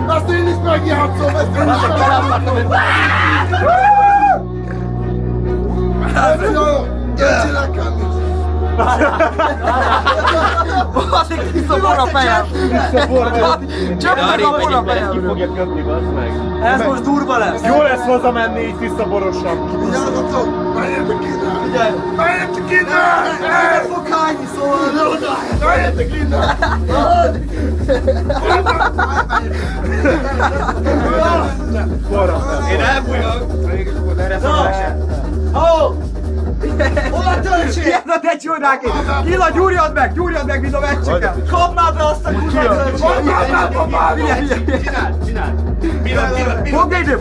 Azt én is megjátszom, ezt én is Geci nekem is! Baszik, kiszabor a fejem! Csöpnek a bor a fejem! Ki fogja köpni, bazd meg! Ez most durva lesz! Jó lesz hazamenni így tisztaborosan! Vigyázzatok! Menjetek innen! Menjetek innen! Nem fog hányni, szóval! Menjetek innen! Én elbújok! Hol a töltség? Hihetet, egy csodák itt! Gila, gyúrjad meg, mint a meccseken! Kapd már be azt a kurva töltséget! Csinál! Fogd idő!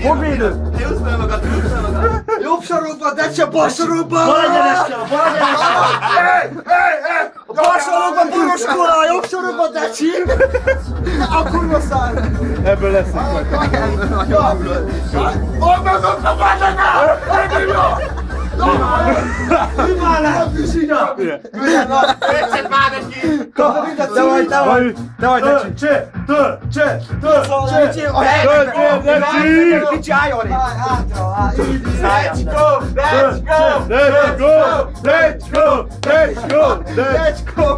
Jobb sarokba, de se bal sarokba! Bal egyenesre! A bal sarokba boros kola, a jobb sarokba decsi! A kurva szár! Ebből lesz egy Mi már lehet Füsinya? Ötszed már neki! Kapd mindent, te vagy decsi! Kicsi álljon itt! Let's go!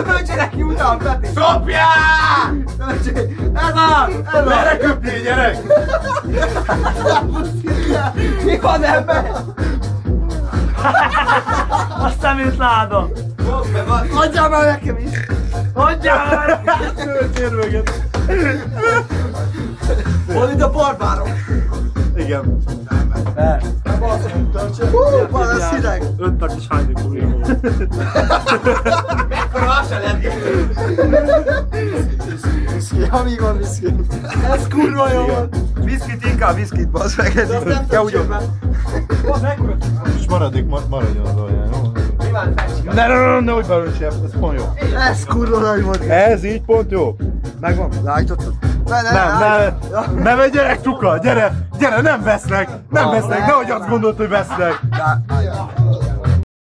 Töltsének ki utána, Peti! Szopjál! Ez az! Merre köpni, gyerek! Mi van ebben? A szemétláda! Adjál már nekem is! Adjál! Térvöget! Hol itt a barbárok? Igen. Van ez hideg! 5 perc is hányni fog. Mekkora az se lehet Viszki, amíg van viszki. Ez kurva jó van. Viszkit inkább viszkit, bassz meg, ez így kell úgy ott. És maradjon az alján, jó? Ne, hogy belőle, ez pont jó. Ez kurva nagy volt. Ez így pont jó? Megvan, leállítottad? Ne vegy gyerek, Csuka, gyere, nem vesznek, nehogy azt gondolt, hogy vesznek.